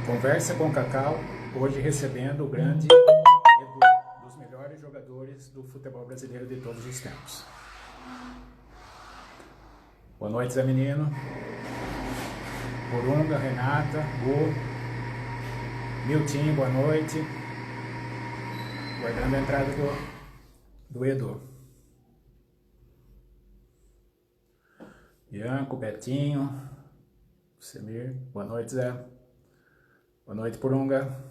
Conversa com Cacau, hoje recebendo o grande Edu, dos melhores jogadores do futebol brasileiro de todos os tempos. Boa noite, Zé Menino, Porunga, Renata, Gu, Miltinho, boa noite. Guardando a entrada do Edu. Ianco, Betinho, Semir, boa noite, Zé. Boa noite, Porunga.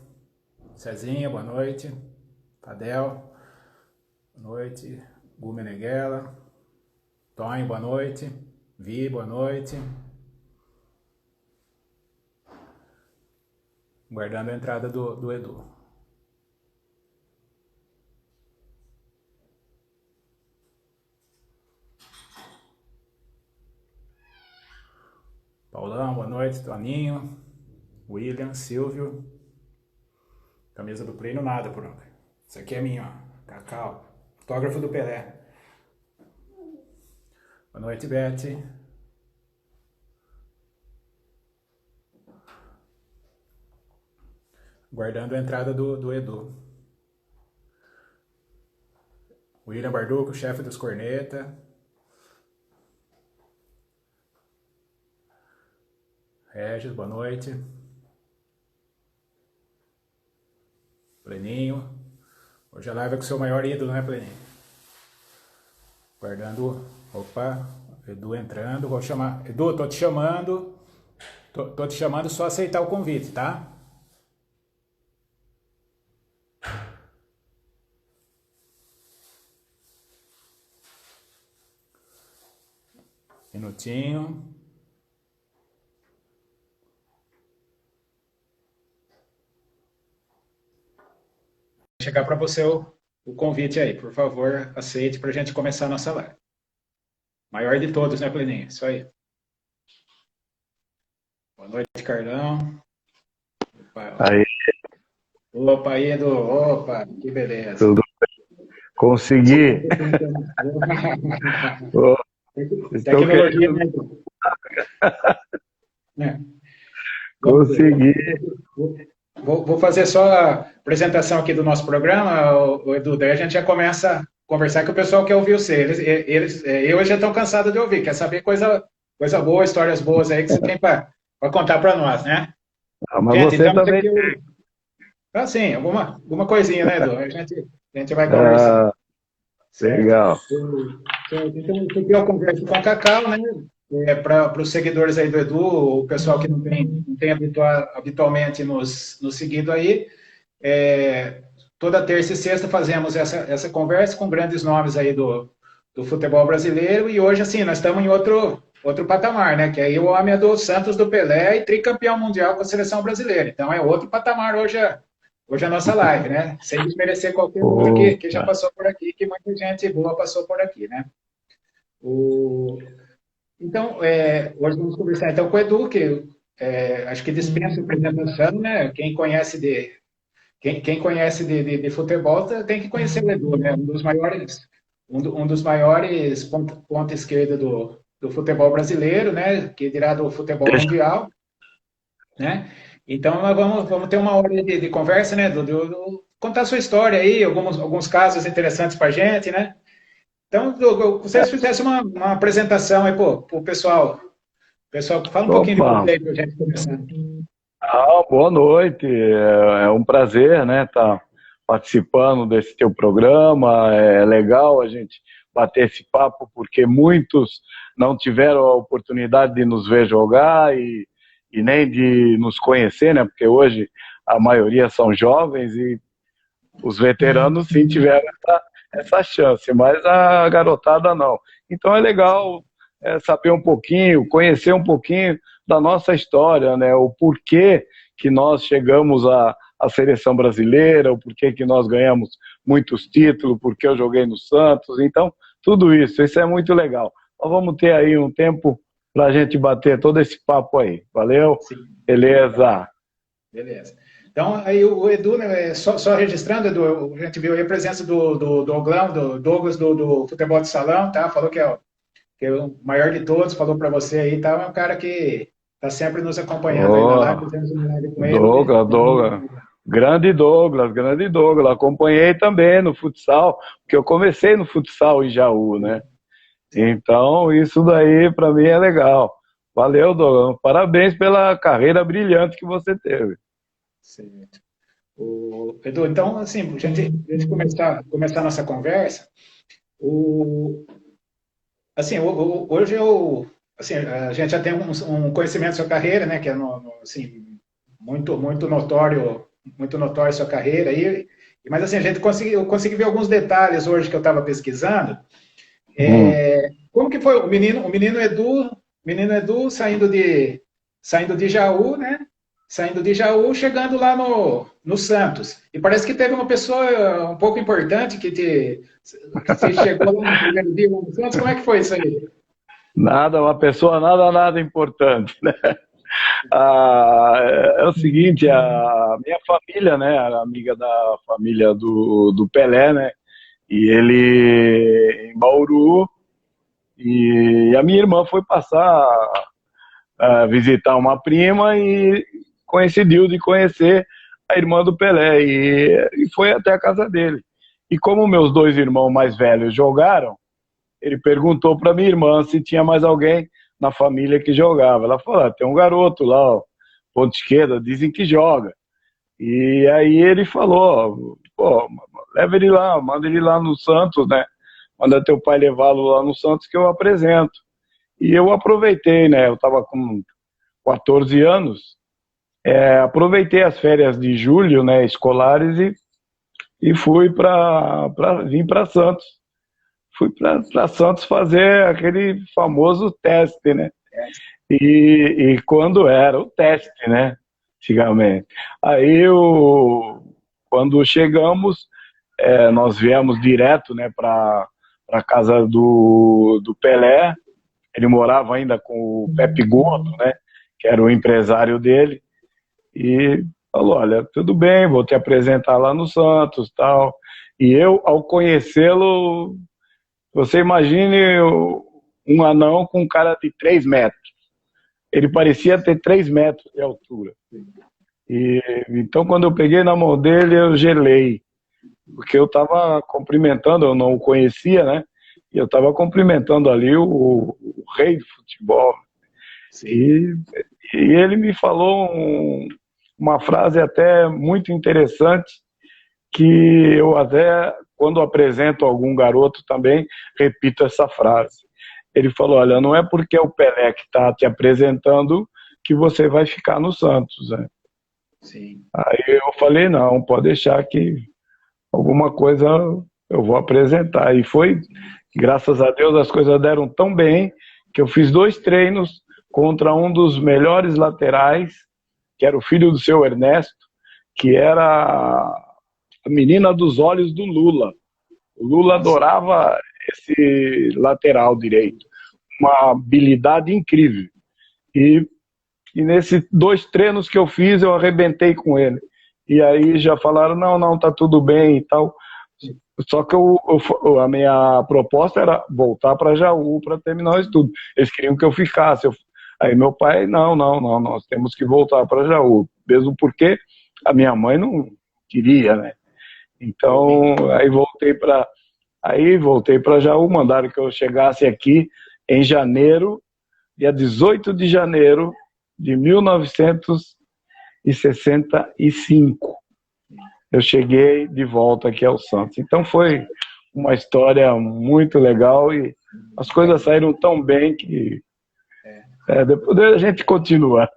Cezinha, boa noite. Tadel, boa noite. Gu Meneghela. Tonho, boa noite. Vi, boa noite. Guardando a entrada do Edu. Paulão, boa noite. Toninho. William, Silvio. Camisa do Play no nada, Porunga. Isso aqui é minha, ó. Cacau. Fotógrafo do Pelé. Boa noite, Beth. Guardando a entrada do Edu. William Barduco, chefe dos Corneta. Regis, boa noite. Pleninho. Hoje a live é com o seu maior ídolo, né, Pleninho? Guardando. Opa, Edu entrando. Vou chamar. Edu, tô te chamando. Tô te chamando, só aceitar o convite, tá? Minutinho. Chegar para você o convite aí, por favor, aceite para a gente começar a nossa live. Maior de todos, né, Pleninho? Isso aí. Boa noite, Carlão. Opa, Aí, opa, Edu. Opa, que beleza. tudo consegui. Oh, estou Tecnologia, querendo. né, Edu? É. Consegui. Vou fazer só a apresentação aqui do nosso programa, o Edu, daí a gente já começa a conversar que o pessoal quer ouvir você. Eu já estão cansados de ouvir, quer saber coisa boa, histórias boas aí que você tem para contar para nós, né? Ah, mas Gente, você então, também. assim, alguma coisinha, né, Edu? A gente vai conversar, Ah, certo? legal. Então, aqui eu converso com a Cacau, né? Para os seguidores aí do Edu, o pessoal que não tem habitualmente nos seguido aí, toda terça e sexta fazemos essa conversa com grandes nomes aí do futebol brasileiro, e hoje, assim, nós estamos em outro patamar, né? Que aí o homem é do Santos, do Pelé e tricampeão mundial com a seleção brasileira. Então é outro patamar hoje a nossa live, né? Sem desmerecer qualquer outro que já Opa. passou por aqui, que muita gente boa passou por aqui, né? Então, hoje vamos conversar então com o Edu, que acho que dispensa apresentação, né? Quem conhece de futebol tem que conhecer o Edu, né? Um dos maiores ponta esquerda do futebol brasileiro, né? Que dirá do futebol Deixa, mundial, né? Então, nós vamos ter uma hora de conversa, né? Contar a sua história aí, alguns casos interessantes para a gente, né? Então, eu gostaria que você fizesse uma apresentação aí, pô, pro pessoal. Pessoal, fala um pouquinho de opa. você aí para a gente começar. Ah, boa noite. É um prazer, né, estar participando desse teu programa. É legal a gente bater esse papo, porque muitos não tiveram a oportunidade de nos ver jogar e nem de nos conhecer, né? Porque hoje a maioria são jovens e os veteranos sim tiveram essa chance, mas a garotada não. Então é legal saber um pouquinho, conhecer um pouquinho da nossa história, né? O porquê que nós chegamos à seleção brasileira, o porquê que nós ganhamos muitos títulos, porque eu joguei no Santos. Então, tudo isso é muito legal. Nós vamos ter aí um tempo para a gente bater todo esse papo aí. Valeu? Sim. Beleza. Beleza. Então, aí o Edu, né, só registrando, Edu, a gente viu aí a presença do Doglão, do Douglas do futebol de salão, tá? Falou que é o maior de todos, falou para você aí, tá? É um cara que tá sempre nos acompanhando aí na Oh, live, fizemos uma live com ele. Douglas. Grande Douglas. Acompanhei também no futsal, porque eu comecei no futsal em Jaú, né? Então, isso daí para mim é legal. Valeu, Douglas. Parabéns pela carreira brilhante que você teve. Certo. Edu, então, assim, a gente começar a nossa conversa, o, assim, hoje assim, a gente já tem um conhecimento da sua carreira, né, que é assim, muito notório a sua carreira aí, mas assim, eu consegui ver alguns detalhes hoje que eu estava pesquisando. Hum. Como que foi o menino Edu saindo de Jaú, né? Saindo de Jaú, chegando lá no Santos. E parece que teve uma pessoa um pouco importante que você chegou lá no primeiro dia no Santos. Como é que foi isso aí? Nada, uma pessoa nada importante, né? É o seguinte, a minha família, né, a amiga da família do Pelé, né, e ele em Bauru, e a minha irmã foi passar a visitar uma prima e coincidiu de conhecer a irmã do Pelé, e foi até a casa dele. E como meus dois irmãos mais velhos jogaram, ele perguntou para minha irmã se tinha mais alguém na família que jogava. Ela falou: tem um garoto lá, ó, ponta esquerda, dizem que joga. E aí ele falou: pô, leva ele lá, manda ele lá no Santos, né? Manda teu pai levá-lo lá no Santos que eu apresento. E eu aproveitei, né? Eu estava com 14 anos, aproveitei as férias de julho, né, escolares, e fui vim para Santos. Fui para Santos fazer aquele famoso teste, né? E quando era o teste, né? Antigamente. Aí, quando chegamos, nós viemos direto, né, para a casa do Pelé. Ele morava ainda com o Pepe Gordo, né? Que era o empresário dele. E falou: olha, tudo bem, vou te apresentar lá no Santos, tal. E eu, ao conhecê-lo, você imagine um anão com um cara de 3 metros. Ele parecia ter 3 metros de altura. E então, quando eu peguei na mão dele, eu gelei. Porque eu estava cumprimentando, eu não o conhecia, né? E eu estava cumprimentando ali o rei do futebol. E ele me falou uma frase até muito interessante, que eu até, quando apresento algum garoto também, repito essa frase. Ele falou: olha, não é porque é o Pelé que está te apresentando que você vai ficar no Santos, né? Sim. Aí eu falei: não, pode deixar que alguma coisa eu vou apresentar. E foi, graças a Deus, as coisas deram tão bem que eu fiz 2 treinos contra um dos melhores laterais, que era o filho do seu Ernesto, que era a menina dos olhos do Lula. O Lula adorava esse lateral direito. Uma habilidade incrível. E nesses 2 treinos que eu fiz, eu arrebentei com ele. E aí já falaram: não, tá tudo bem e tal. Só que a minha proposta era voltar para Jaú para terminar o estudo. Eles queriam que eu ficasse. Aí meu pai: não, nós temos que voltar para Jaú. Mesmo porque a minha mãe não queria, né? Então, aí voltei para Jaú, mandaram que eu chegasse aqui em janeiro, dia 18 de janeiro de 1965. Eu cheguei de volta aqui ao Santos. Então foi uma história muito legal e as coisas saíram tão bem que depois a gente continua.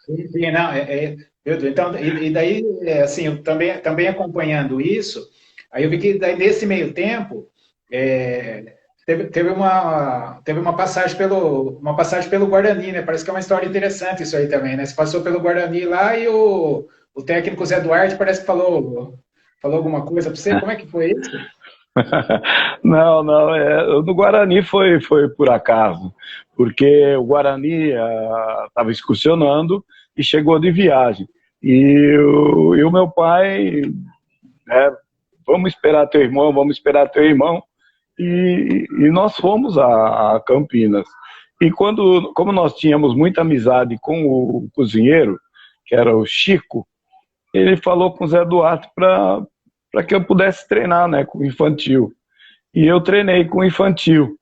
Sim, não, então, e daí, assim, eu também acompanhando isso, aí eu vi que daí, nesse meio tempo, teve uma passagem pelo Guarani, né? Parece que é uma história interessante isso aí também, né? Você passou pelo Guarani lá e o técnico Zé Duarte parece que falou alguma coisa para você. Como é que foi isso? Não, no Guarani foi por acaso, porque o Guarani estava excursionando e chegou de viagem. E o meu pai, né, vamos esperar teu irmão, e nós fomos a Campinas. E como nós tínhamos muita amizade com o cozinheiro, que era o Chico, ele falou com o Zé Duarte para que eu pudesse treinar, né, com o infantil. E eu treinei com o infantil.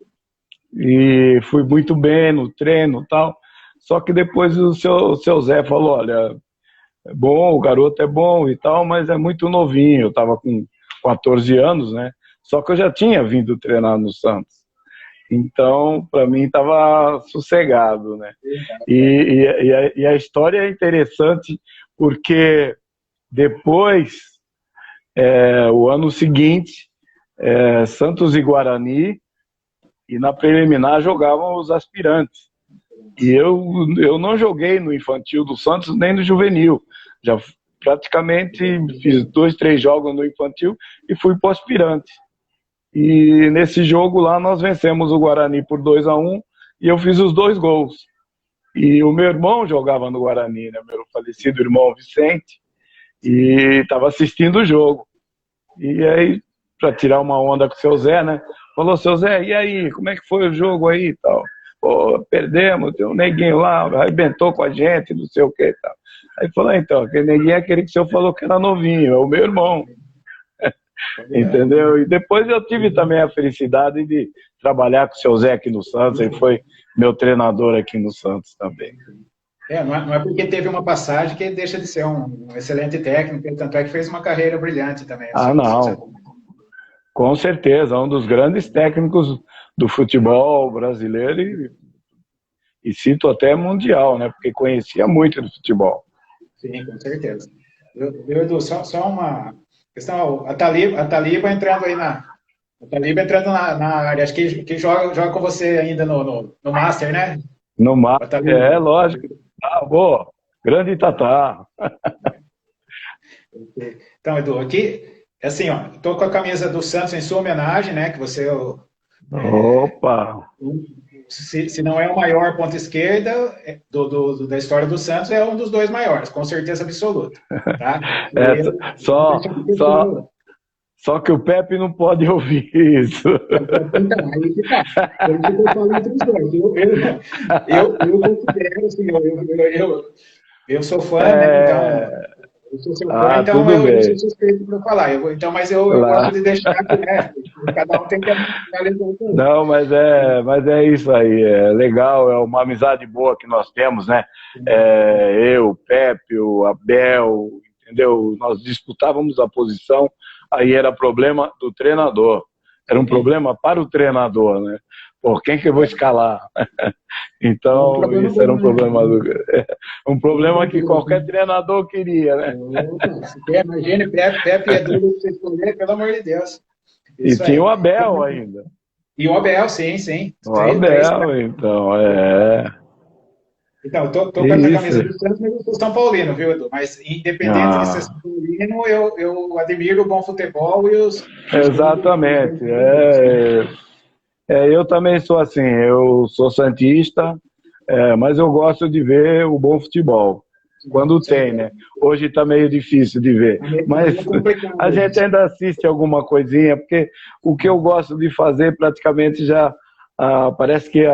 E fui muito bem no treino e tal. Só que depois o seu Zé falou, olha, é bom, o garoto é bom e tal, mas é muito novinho. Eu estava com 14 anos, né? Só que eu já tinha vindo treinar no Santos. Então, para mim, estava sossegado, né? E a história é interessante porque depois, o ano seguinte, Santos e Guarani, e na preliminar jogavam os aspirantes. E eu não joguei no infantil do Santos nem no juvenil. Já praticamente fiz 2, 3 jogos no infantil e fui para o aspirante. E nesse jogo lá nós vencemos o Guarani por 2-1 e eu fiz os 2 gols. E o meu irmão jogava no Guarani, né? Meu falecido irmão Vicente, e estava assistindo o jogo. E aí, para tirar uma onda com o seu Zé, né? Falou, seu Zé, e aí, como é que foi o jogo aí e tal? Pô, perdemos, tem um neguinho lá, arrebentou com a gente, não sei o que e tal. Aí falou, então, aquele neguinho é aquele que o senhor falou que era novinho, é o meu irmão. Entendeu? E depois eu tive também a felicidade de trabalhar com o seu Zé aqui no Santos, ele foi meu treinador aqui no Santos também. Não é porque teve uma passagem que ele deixa de ser um excelente técnico, tanto é que fez uma carreira brilhante também. Ah, não. Com certeza, um dos grandes técnicos do futebol brasileiro e cito até mundial, né? Porque conhecia muito do futebol. Sim, com certeza. Edu, só uma questão, a Taliba entrando aí A Taliba entrando na área, acho que joga com você ainda no Master, né? No Master, lógico. Ah, boa. Grande Tatá. Então, Edu, aqui, assim, ó, estou com a camisa do Santos em sua homenagem, né? Que você Opa! Se não é o maior ponta esquerda da história do Santos, é um dos 2 maiores, com certeza absoluta. Tá? Só que o Pepe não pode ouvir isso. Então, aí que tá. Eu estou falando entre os dois. Eu considero, assim, eu sou fã, né? Então, eu sou seu fã, então eu sou suspeito para falar. Mas eu gosto de deixar que, né? Cada um tem que analisar o outro. Não, mas é isso aí. É legal, é uma amizade boa que nós temos, né? Eu, o Pepe, o Abel, entendeu? Nós disputávamos a posição, aí era problema do treinador. Era um problema para o treinador, né? Pô, quem que eu vou escalar? Então, isso era um problema um problema que qualquer treinador queria, né? Imagina, Pepe e Edu, você escolher, pelo amor de Deus. Isso e tinha o Abel ainda. E o Abel, sim. O Abel, então, Então, eu tô com essa camisa do Santos, mas eu sou São Paulino, viu, Edu? Mas, independente de ser São Paulino, eu admiro o bom futebol e os... Exatamente. Eu também sou assim, eu sou santista, mas eu gosto de ver o bom futebol, quando tem, né? Hoje está meio difícil de ver, mas a gente ainda assiste alguma coisinha, porque o que eu gosto de fazer praticamente já parece que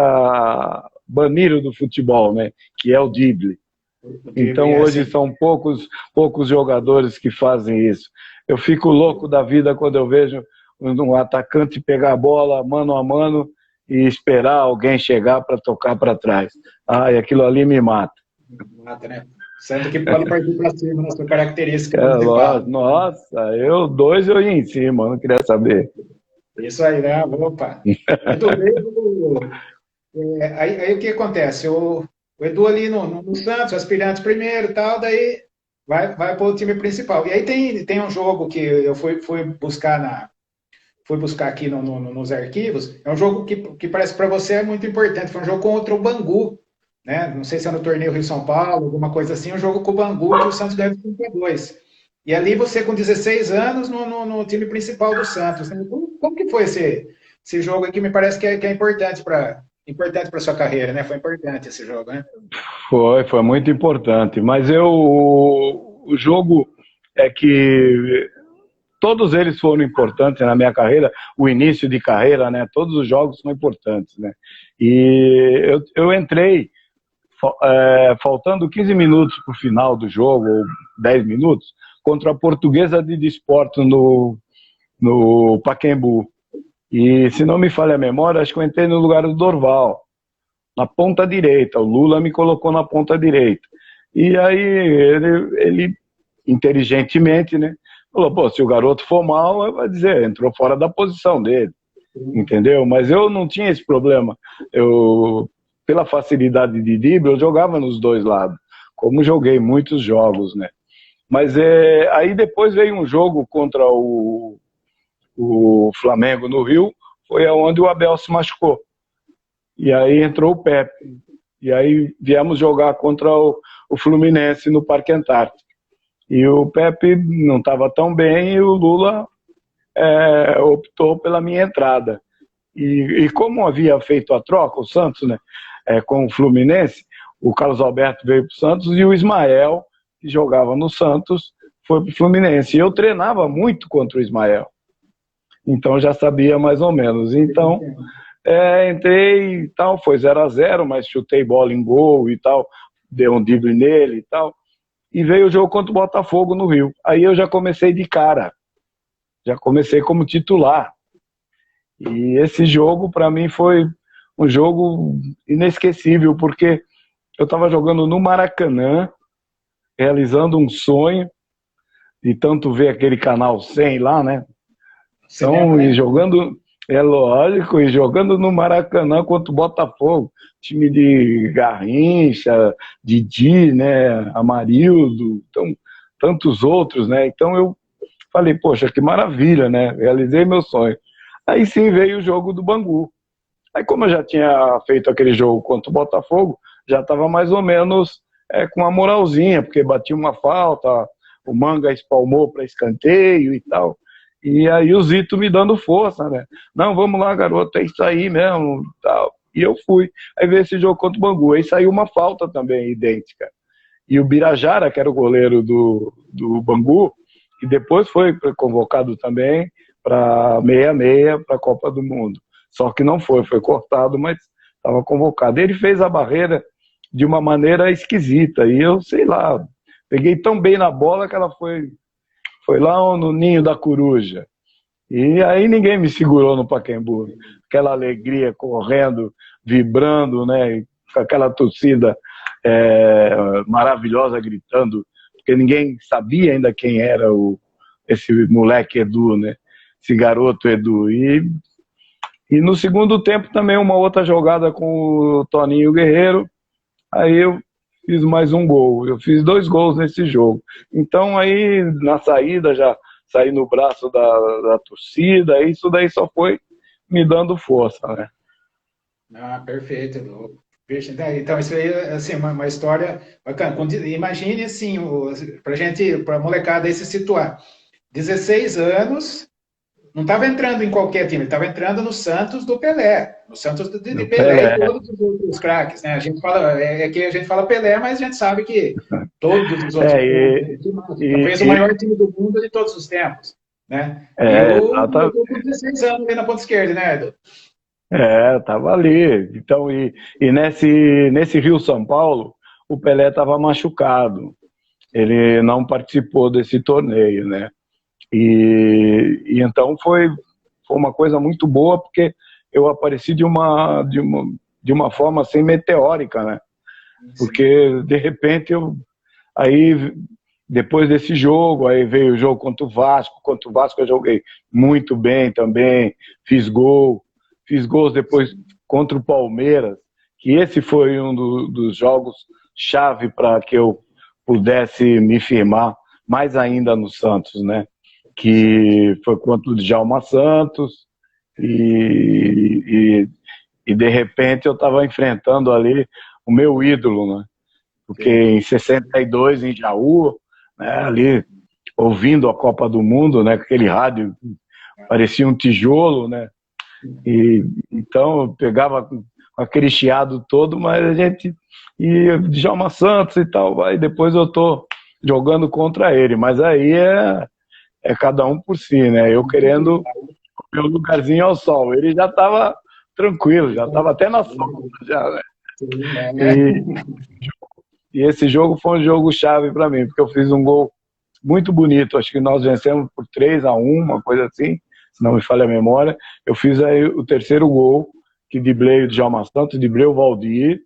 baniram do futebol, né? Que é o drible. Então hoje são poucos jogadores que fazem isso. Eu fico louco da vida quando eu vejo um atacante pegar a bola mano a mano e esperar alguém chegar para tocar para trás. E aquilo ali me mata. Mata, né? Sendo que pode partir para cima na sua característica. Nossa, eu ia em cima, não queria saber. Isso aí, né? Opa! Aí o que acontece? O Edu ali no Santos, aspirante primeiro e tal, daí vai para o time principal. E aí tem um jogo que eu fui buscar aqui nos arquivos, é um jogo que parece para você é muito importante, foi um jogo contra o Bangu, né? Não sei se é no torneio Rio-São Paulo, alguma coisa assim, um jogo com o Bangu que o Santos ganhou 5-2. E ali você com 16 anos no time principal do Santos. Né? Como que foi esse jogo aqui? Me parece que é importante para sua carreira, né? Foi importante esse jogo, né? Foi muito importante, mas o jogo é que todos eles foram importantes na minha carreira, o início de carreira, né? Todos os jogos são importantes, né? E eu entrei faltando 15 minutos para o final do jogo, ou 10 minutos, contra a Portuguesa de Desporto no Pacaembu. E se não me falha a memória, acho que eu entrei no lugar do Dorval, na ponta direita. O Lula me colocou na ponta direita. E aí ele inteligentemente, né, falou, pô, se o garoto for mal, vai dizer, entrou fora da posição dele, entendeu? Mas eu não tinha esse problema. Pela facilidade de drible, eu jogava nos dois lados, como joguei muitos jogos, né? Mas aí depois veio um jogo contra o Flamengo no Rio, foi onde o Abel se machucou. E aí entrou o Pepe. E aí viemos jogar contra o Fluminense no Parque Antártico. E o Pepe não estava tão bem e o Lula optou pela minha entrada. E como havia feito a troca, o Santos, né, com o Fluminense, o Carlos Alberto veio para o Santos e o Ismael, que jogava no Santos, foi para o Fluminense. E eu treinava muito contra o Ismael. Então já sabia mais ou menos. Então entrei e tal, foi 0-0, mas chutei bola em gol e tal, dei um drible nele e tal. E veio o jogo contra o Botafogo no Rio. Aí eu já comecei de cara. Já comecei como titular. E esse jogo, para mim, foi um jogo inesquecível, porque eu estava jogando no Maracanã, realizando um sonho, de tanto ver aquele Canal 100 lá, né? Então, e jogando, lógico, e jogando no Maracanã contra o Botafogo, time de Garrincha, Didi, né, Amarildo, então, tantos outros, né? Então eu falei, poxa, que maravilha, né? Realizei meu sonho. Aí sim veio o jogo do Bangu. Aí como eu já tinha feito aquele jogo contra o Botafogo, já estava mais ou menos com uma moralzinha, porque bati uma falta, o Manga espalmou para escanteio e tal. E aí o Zito me dando força, né? Não, vamos lá, garoto, é isso aí mesmo, tal. E eu fui. Aí veio esse jogo contra o Bangu. Aí saiu uma falta também idêntica. E o Birajara, que era o goleiro do Bangu, e depois foi convocado também para 66 para a Copa do Mundo. Só que não foi cortado, mas estava convocado. Ele fez a barreira de uma maneira esquisita. E eu, sei lá, peguei tão bem na bola que ela foi lá no ninho da coruja. E aí ninguém me segurou no Pacaembu. Aquela alegria correndo, vibrando, né? Com aquela torcida maravilhosa gritando, porque ninguém sabia ainda quem era esse moleque Edu, né? Esse garoto Edu. E no segundo tempo também uma outra jogada com o Toninho Guerreiro. Aí eu fiz mais um gol. Eu fiz 2 gols nesse jogo. Então aí na saída já saí no braço da torcida. Isso daí só foi me dando força, né? Ah, perfeito. Então isso aí é assim, uma história bacana. Imagine assim, para a molecada aí se situar. 16 anos, não estava entrando em qualquer time, estava entrando no Santos do Pelé, no Santos de Pelé e todos os outros craques, né? A gente fala, que a gente fala Pelé, mas a gente sabe que todos os outros talvez o maior time do mundo de todos os tempos, né? E eu estou com 16 anos ali na ponta esquerda, né, Edu? Tava ali. Então, e nesse Rio-São Paulo, o Pelé estava machucado. Ele não participou desse torneio, né? E então foi uma coisa muito boa, porque eu apareci de uma forma assim meteórica, né? Porque de repente aí depois desse jogo, aí veio o jogo contra o Vasco eu joguei muito bem também, fiz gols depois contra o Palmeiras, que esse foi um dos jogos chave para que eu pudesse me firmar mais ainda no Santos, né? Que foi contra o Djalma Santos e de repente eu estava enfrentando ali o meu ídolo, né? Porque em 62 em Jaú, né, ali ouvindo a Copa do Mundo, né, aquele rádio parecia um tijolo, né? E então eu pegava com aquele chiado todo, mas a gente ia Djalma Santos e tal, aí depois eu tô jogando contra ele, mas aí é cada um por si, né? Eu querendo o meu lugarzinho ao sol. Ele já estava tranquilo, já estava até na sombra, já, né? E, e esse jogo foi um jogo chave para mim, porque eu fiz um gol muito bonito. Acho que nós vencemos por 3-1, uma coisa assim, se não me falha a memória. Eu fiz aí o terceiro gol, que driblei o Djalma Santos, driblei o Valdir,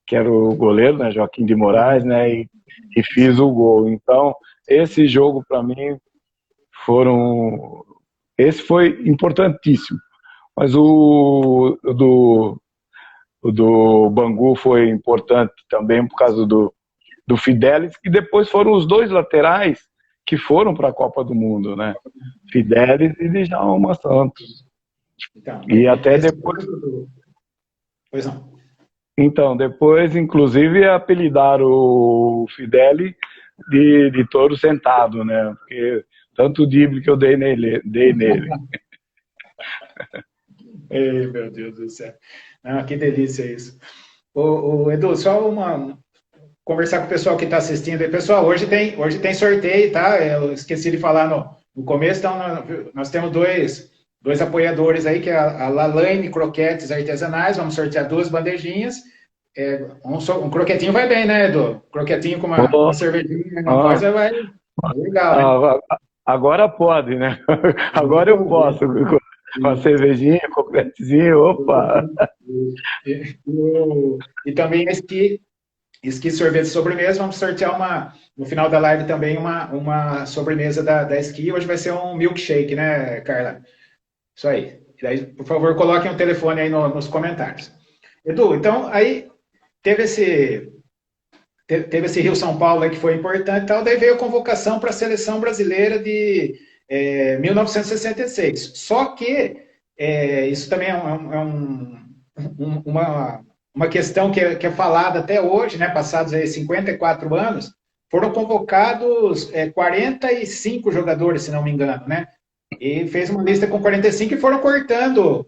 que era o goleiro, né, Joaquim de Moraes, né, e fiz o gol. Então, esse jogo para mim esse foi importantíssimo. Mas o do Bangu foi importante também por causa do Fidelis, que depois foram os dois laterais que foram para a Copa do Mundo, né? Fidelis e Djalma Santos. Então, E até depois... Pois não. Então, depois, inclusive, apelidaram o Fideli de touro sentado, né? Porque tanto drible que eu dei nele. Ei, meu Deus do céu. Ah, que delícia isso. Edu, só conversar com o pessoal que está assistindo aí. Pessoal, hoje tem sorteio, tá? Eu esqueci de falar no começo, então nós temos dois apoiadores aí, que é a Lalaine Croquetes Artesanais. Vamos sortear 2 bandejinhas. Um croquetinho vai bem, né, Edu? Croquetinho com uma cervejinha, uma coisa vai legal, né? Agora pode, né? Agora eu posso. Uma cervejinha, um croquetezinho, opa! E também Esqui sorvete de sobremesa, vamos sortear no final da live também uma sobremesa da Esqui. Hoje vai ser um milkshake, né, Carla? Isso aí. E daí, por favor, coloquem o telefone aí nos comentários. Edu, então, aí teve esse Rio-São Paulo aí que foi importante e tal, daí veio a convocação para a seleção brasileira de 1966. Só que isso também uma questão que é falada até hoje, né, passados aí 54 anos, foram convocados 45 jogadores, se não me engano, né? E fez uma lista com 45 e foram cortando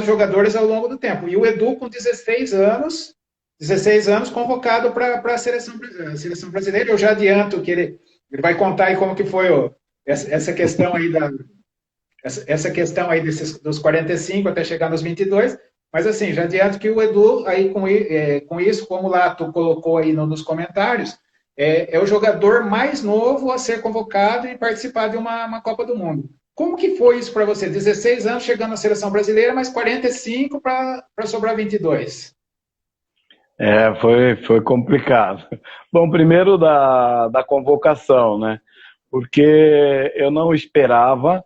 jogadores ao longo do tempo. E o Edu, com 16 anos convocado para a seleção brasileira. Eu já adianto que ele vai contar aí como que foi essa questão aí dos 45 até chegar nos 22. Mas assim, já adianto que o Edu, aí com isso, como lá tu colocou aí nos comentários, é o jogador mais novo a ser convocado e participar de uma Copa do Mundo. Como que foi isso para você? 16 anos chegando na seleção brasileira, mas 45 para sobrar 22. Foi complicado. Bom, primeiro da convocação, né? Porque eu não esperava,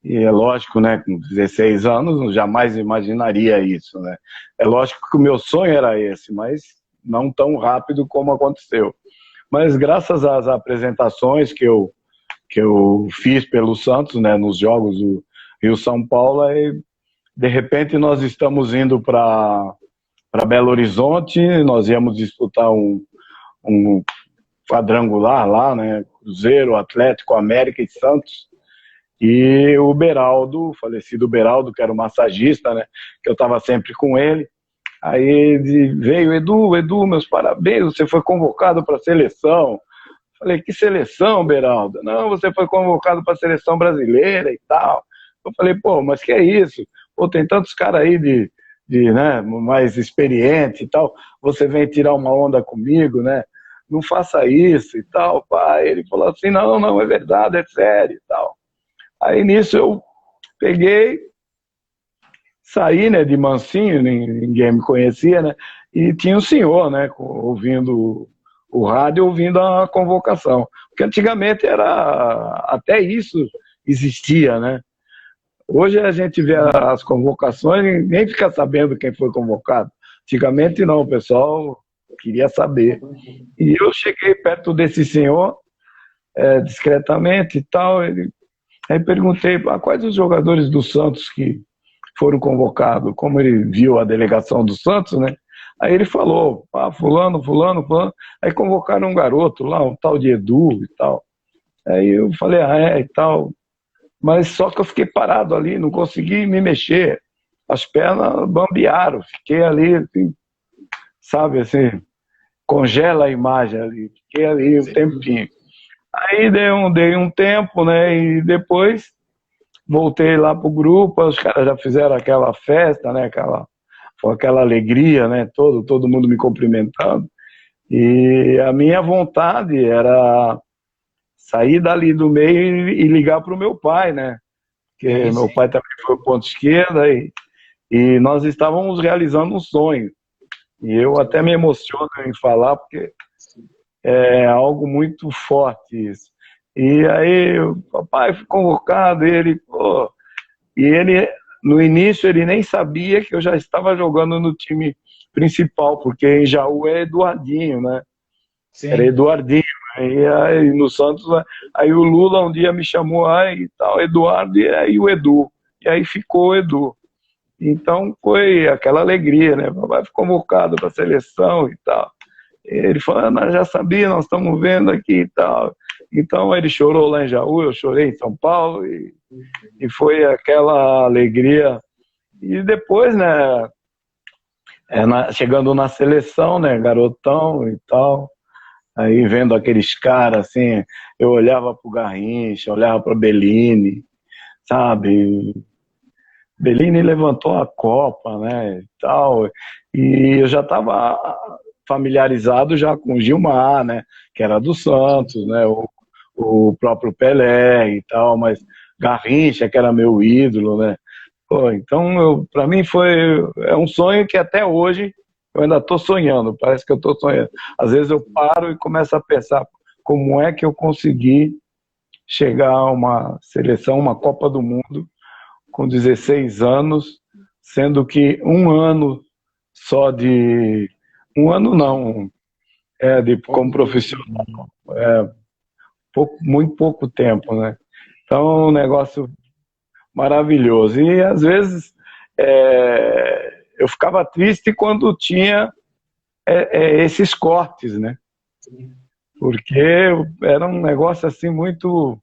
e é lógico, né, com 16 anos, eu jamais imaginaria isso, né? É lógico que o meu sonho era esse, mas não tão rápido como aconteceu. Mas graças às apresentações que eu fiz pelo Santos, né, nos jogos do Rio-São Paulo, aí, de repente nós estamos indo para Belo Horizonte, nós íamos disputar um quadrangular lá, né, Cruzeiro, Atlético, América e Santos. E o Beraldo, o falecido Beraldo, que era o massagista, né, que eu estava sempre com ele, aí veio, Edu, meus parabéns, você foi convocado para a seleção. Falei, que seleção, Beraldo? Não, você foi convocado para a seleção brasileira e tal. Eu falei, pô, mas que é isso? Pô, tem tantos caras aí né, mais experientes e tal, você vem tirar uma onda comigo, né? Não faça isso e tal, pai. Ele falou assim, não, é verdade, é sério e tal. Aí nisso eu peguei, saí, né, de mansinho, ninguém me conhecia, né? E tinha um senhor, né, ouvindo o rádio, ouvindo a convocação. Porque antigamente até isso existia, né? Hoje a gente vê as convocações e nem fica sabendo quem foi convocado. Antigamente não, o pessoal queria saber. E eu cheguei perto desse senhor, discretamente e tal, aí perguntei quais os jogadores do Santos que foram convocados, como ele viu a delegação do Santos, né? Aí ele falou, fulano, aí convocaram um garoto lá, um tal de Edu e tal. Aí eu falei, e tal. Mas só que eu fiquei parado ali, não consegui me mexer. As pernas bambearam, fiquei ali, assim, sabe, assim, congela a imagem ali, fiquei ali um tempinho. Aí dei um tempo, né? E depois voltei lá pro grupo, os caras já fizeram aquela festa, né? Foi aquela alegria, né? Todo mundo me cumprimentando. E a minha vontade era sair dali do meio e ligar para o meu pai, né? Porque Sim, meu sim. pai também foi ponto esquerda e nós estávamos realizando um sonho. E eu até me emociono em falar, porque é algo muito forte isso. E aí o papai foi convocado, e ele, no início, ele nem sabia que eu já estava jogando no time principal, porque em Jaú é Eduardinho, né? Era Sim. Eduardinho. Aí no Santos, aí o Lula um dia me chamou, aí tal, Eduardo, e aí o Edu. E aí ficou o Edu. Então foi aquela alegria, né? Vai convocado para a seleção e tal. Ele falou, nós já sabia, nós estamos vendo aqui e tal. Então ele chorou lá em Jaú, eu chorei em São Paulo, e foi aquela alegria. E depois, né, chegando na seleção, né, garotão e tal, aí vendo aqueles caras assim, eu olhava pro Garrincha, olhava pro Bellini, sabe? Bellini levantou a Copa, né, e tal, e eu já estava familiarizado já com o Gilmar, né, que era do Santos, né, o próprio Pelé e tal, mas Garrincha, que era meu ídolo, né. Pô, então, para mim é um sonho que até hoje eu ainda estou sonhando, parece que eu estou sonhando. Às vezes eu paro e começo a pensar como é que eu consegui chegar a uma seleção, uma Copa do Mundo, com 16 anos, sendo que um ano só de... Um ano não, como Pouco tempo. profissional. Muito pouco tempo, né? Então, é um negócio maravilhoso. E, às vezes, eu ficava triste quando tinha esses cortes, né? Porque era um negócio assim muito,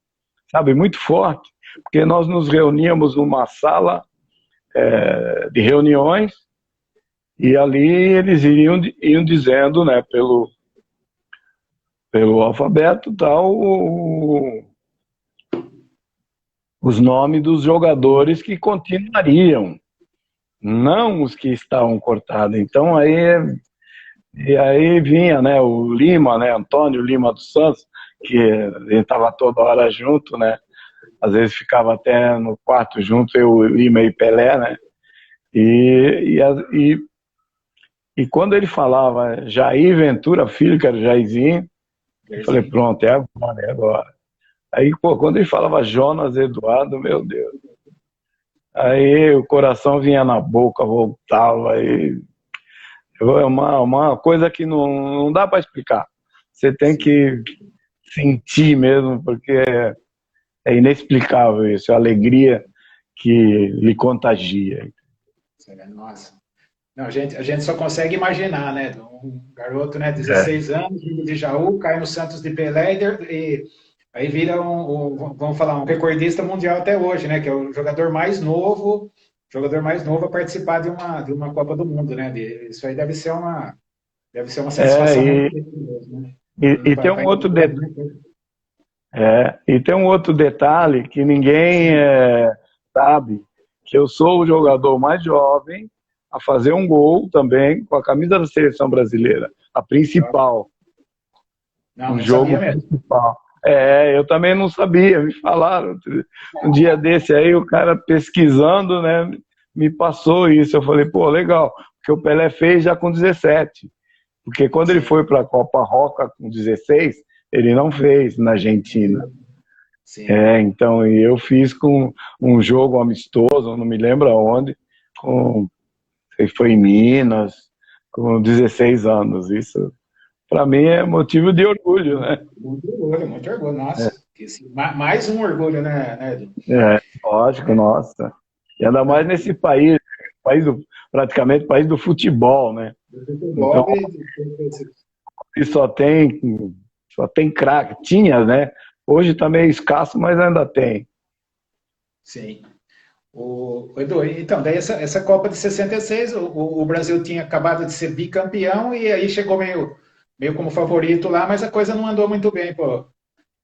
sabe, muito forte. Porque nós nos reuníamos numa sala de reuniões e ali eles iam dizendo, né, pelo alfabeto tal, os nomes dos jogadores que continuariam, não os que estavam cortados. Então e aí vinha, né, o Lima, né, Antônio Lima dos Santos, que a gente estava toda hora junto, né? Às vezes ficava até no quarto junto, eu, Lima e Pelé, né? E quando ele falava Jair Ventura Filho, que era o Jairzinho, eu falei, Jairzinho. pronto, é agora. Aí, pô, quando ele falava Jonas Eduardo, meu Deus. Aí o coração vinha na boca, voltava. Aí, é uma coisa que não dá para explicar. Você tem Sim. que sentir mesmo, porque é inexplicável isso, a alegria que lhe contagia. Nossa. Não, a gente só consegue imaginar, né? Um garoto, né, É, 16 anos, vindo de Jaú, cai no Santos de Pelé e aí vira vamos falar, um recordista mundial até hoje, né? Que é o jogador mais novo a participar de uma Copa do Mundo, né? Isso aí deve ser uma é, satisfação muito grande mesmo, né? e tem um Para outro entender, detalhe. né? E tem um outro detalhe que ninguém sabe, que eu sou o jogador mais jovem a fazer um gol também com a camisa da seleção brasileira, a principal, Não, um não jogo sabia mesmo. principal. Eu também não sabia, me falaram. Um dia desse aí, o cara pesquisando, né, me passou isso. Eu falei, pô, legal, porque o Pelé fez já com 17. Porque quando ele Sim, foi para a Copa Roca com 16, ele não fez na Argentina. sim. Então, e eu fiz com um jogo amistoso, não me lembro aonde, foi em Minas, com 16 anos. Isso, para mim, é motivo de orgulho, né? Muito orgulho, muito orgulho. Nossa, mais um orgulho, né, Edu? Lógico, nossa. E ainda mais nesse país, praticamente país do futebol, né? Do Então, futebol e só tem craque. Tinha, né? Hoje está meio escasso, mas ainda tem. sim. Edu, então, daí essa Copa de 66, o Brasil tinha acabado de ser bicampeão e aí chegou meio como favorito lá, mas a coisa não andou muito bem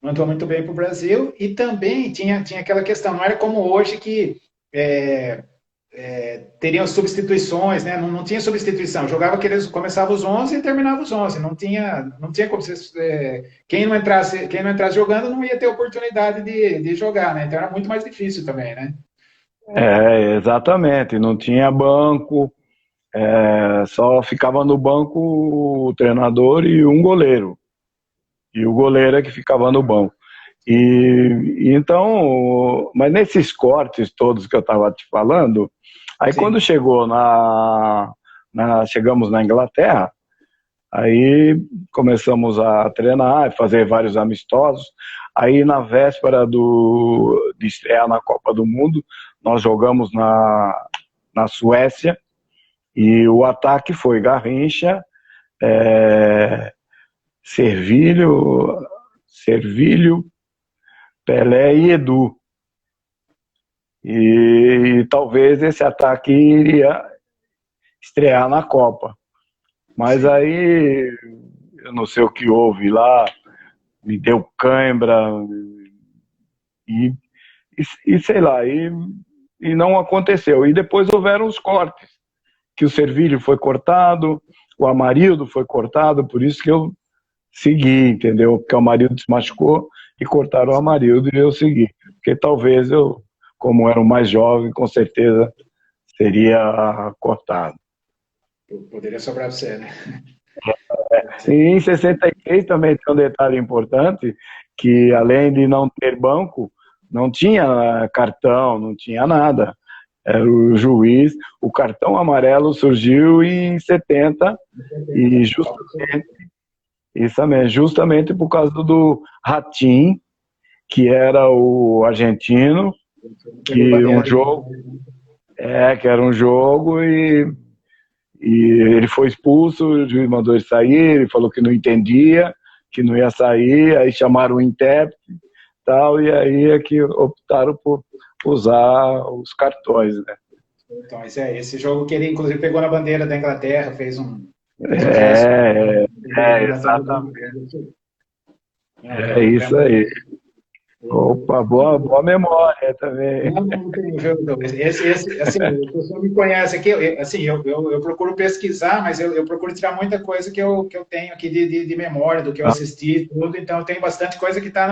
mandou muito bem para o Brasil, e também tinha aquela questão, não era como hoje que é, teriam substituições, né? Não tinha substituição, jogava aqueles, começava os 11 e terminava os 11, não tinha como você, quem não entrasse jogando não ia ter oportunidade de jogar, né? Então era muito mais difícil também, né? Exatamente, não tinha banco, só ficava no banco o treinador e um goleiro. E o goleiro é que ficava no banco. E então, mas nesses cortes todos que eu estava te falando, aí quando Sim, chegou chegamos na Inglaterra, aí começamos a treinar, fazer vários amistosos. Aí na véspera de estrear na Copa do Mundo, nós jogamos na Suécia e o ataque foi Garrincha, é, Servilho, Pelé e Edu. E talvez esse ataque iria estrear na Copa. Mas sim. aí, eu não sei o que houve lá, me deu cãibra e, e sei lá, e não aconteceu. E depois houveram os cortes, que o Servilho foi cortado, o Amarildo foi cortado, por isso que eu segui, entendeu? Porque o Amarildo se machucou e cortaram o Amarildo e eu segui. Porque talvez eu, como era o mais jovem, com certeza seria cortado. Poderia sobrar para você, né? E em 63 também tem um detalhe importante, que além de não ter banco, não tinha cartão, não tinha nada. Era o juiz, o cartão amarelo surgiu em 70 e justamente por causa do Ratim, que era o argentino, Pegou que bandeira um de jogo, Portugal. que era um jogo e ele foi expulso, o juiz mandou ele sair, ele falou que não entendia, que não ia sair, aí chamaram o intérprete tal, e aí é que optaram por usar os cartões, né? Então, esse jogo que ele, inclusive, pegou na bandeira da Inglaterra, fez um gesto na É, bandeira da exatamente. Inglaterra. Não, É eu isso lembro. aí. Opa, boa memória também. Não tem, viu? Assim, o pessoal me conhece aqui, assim, eu procuro pesquisar, mas eu procuro tirar muita coisa que eu tenho aqui de memória, do que eu Ah, assisti e tudo, então tem bastante coisa que está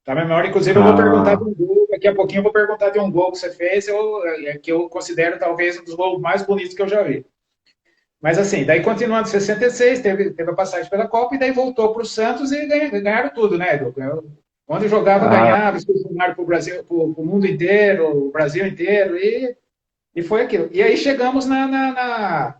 na memória, inclusive eu vou perguntar de ah, um gol, daqui a pouquinho eu vou perguntar de um gol que você fez, que eu considero talvez um dos gols mais bonitos que eu já vi. Mas assim, daí continuando em 66, teve a passagem pela Copa e daí voltou para o Santos e ganharam tudo, né, Edu? Onde jogava, ah, ganhava, expulsionaram para o Brasil, para o mundo inteiro, o Brasil inteiro, e foi aquilo. E aí chegamos na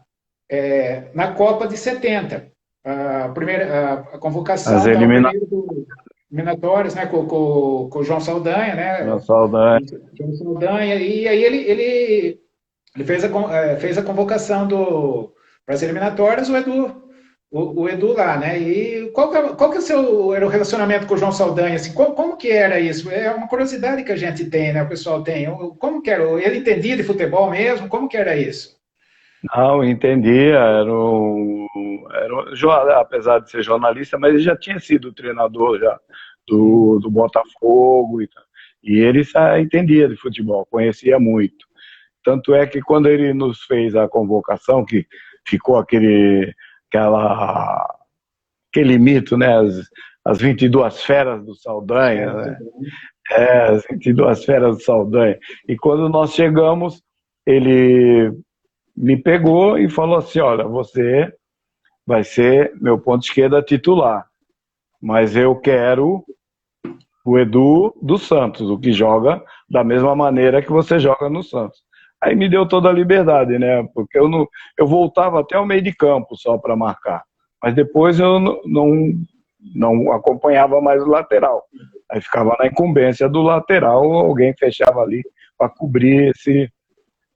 Copa de 70. A as convocação, tal, eliminações, primeiro do eliminatórias, né, com o João Saldanha, né? saudade. João Saldanha, e aí ele fez a convocação para as eliminatórias, o Edu lá, né? E qual que era o relacionamento com o João Saldanha? Assim, como que era isso? É uma curiosidade que a gente tem, né? O pessoal tem. Como que era? Ele entendia de futebol mesmo? Como que era isso? Não, entendia, apesar de ser jornalista, mas ele já tinha sido treinador já do Botafogo e tal. E ele entendia de futebol, conhecia muito. Tanto é que quando ele nos fez a convocação, que ficou aquele mito, né? As 22 feras do Saldanha, né? As 22 feras do Saldanha. E quando nós chegamos, ele me pegou e falou assim: olha, você vai ser meu ponto esquerda titular, mas eu quero o Edu do Santos, o que joga da mesma maneira que você joga no Santos. Aí me deu toda a liberdade, né? Porque eu voltava até o meio de campo só para marcar, mas depois eu não acompanhava mais o lateral. Aí ficava na incumbência do lateral, alguém fechava ali para cobrir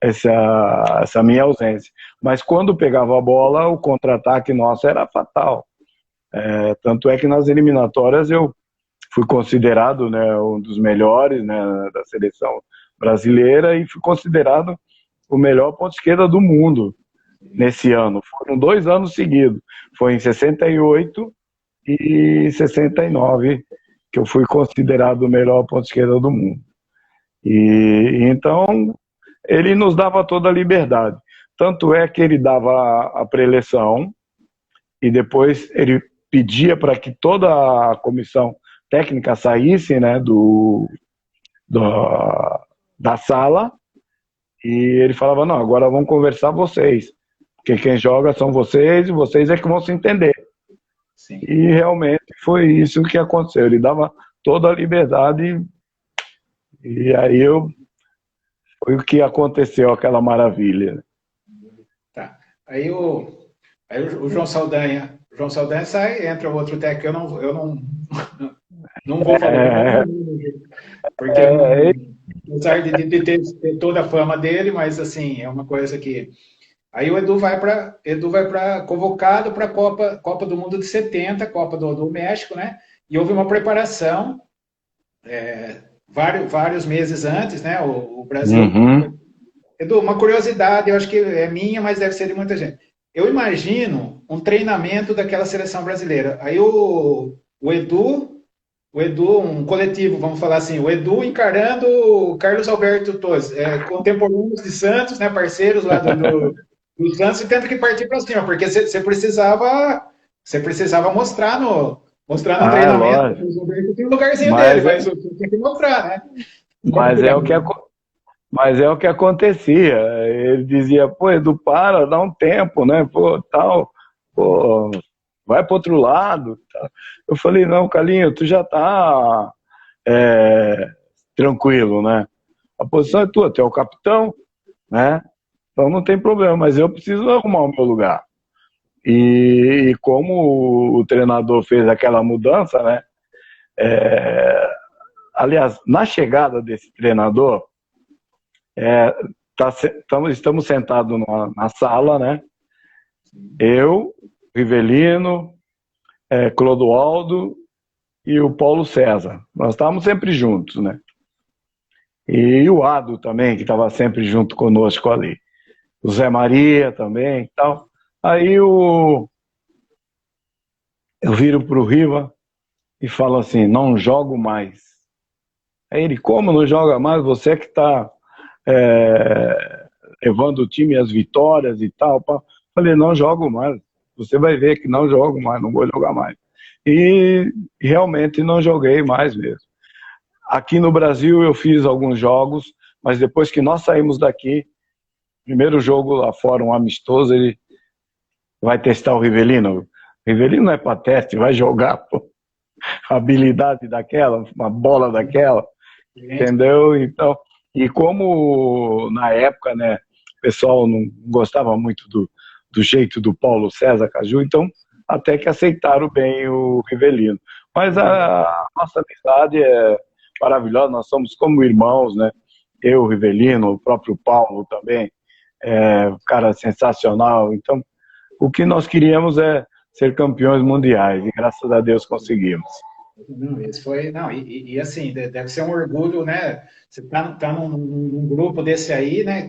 essa minha ausência. Mas quando pegava a bola, o contra-ataque nosso era fatal. Tanto é que nas eliminatórias eu fui considerado, né, um dos melhores, né, da seleção brasileira e fui considerado o melhor ponto esquerda do mundo nesse ano. Foram 2 anos seguidos. Foi em 68 e 69 que eu fui considerado o melhor ponta esquerda do mundo. E então ele nos dava toda a liberdade. Tanto é que ele dava a preleção e depois ele pedia para que toda a comissão técnica saísse, né, da sala, e ele falava, não, agora vamos conversar vocês, porque quem joga são vocês e vocês é que vão se entender. Sim. E realmente foi isso que aconteceu. Ele dava toda a liberdade e aí foi o que aconteceu, aquela maravilha. Tá. Aí o João Saldanha sai, entra o outro técnico, não vou falar, porque apesar de ter toda a fama dele, mas assim, é uma coisa que... Aí o Edu vai para convocado para a Copa do Mundo de 70, Copa do México, né? E houve uma preparação vários meses antes, né? O Brasil... Uhum. Edu, uma curiosidade, eu acho que é minha, mas deve ser de muita gente. Eu imagino um treinamento daquela seleção brasileira. Aí o Edu, um coletivo, vamos falar assim, o Edu encarando o Carlos Alberto Torres, contemporâneos de Santos, né, parceiros lá do Santos, e tendo que partir para cima, porque você precisava mostrar no treinamento. O Alberto tem um lugarzinho dele, mas você tem que mostrar, né? Mas é o que acontecia. Ele dizia, pô, Edu, dá um tempo, né? Pô, tal, pô, vai para outro lado. Tal. Eu falei, não, Carlinhos, tu já tá tranquilo, né? A posição é tua, tu é o capitão, né? Então não tem problema, mas eu preciso arrumar o meu lugar. E como o treinador fez aquela mudança, né? Aliás, na chegada desse treinador, estamos sentados na sala, né? Eu, Rivelino, Clodoaldo e o Paulo César. Nós estávamos sempre juntos, né? E o Ado também, que estava sempre junto conosco ali. O Zé Maria também e tal. Aí eu viro para o Riva e falo assim, não jogo mais. Aí ele, como não joga mais? Você é que está levando o time às vitórias e tal. Falei, não jogo mais. Você vai ver que não jogo mais, não vou jogar mais. E realmente não joguei mais mesmo. Aqui no Brasil eu fiz alguns jogos, mas depois que nós saímos daqui, primeiro jogo lá fora, um amistoso, ele vai testar o Rivelino. O Rivelino não é para teste, vai jogar, pô. Habilidade daquela, uma bola daquela, entendeu? Então, e como na época, né, o pessoal não gostava muito do jeito do Paulo César Caju, então até que aceitaram bem o Rivelino. Mas a nossa amizade é maravilhosa, nós somos como irmãos, né? Eu, o Rivelino, o próprio Paulo também, um cara sensacional. Então, o que nós queríamos é ser campeões mundiais, e graças a Deus conseguimos. E assim, deve ser um orgulho, né? Você tá num grupo desse aí, né?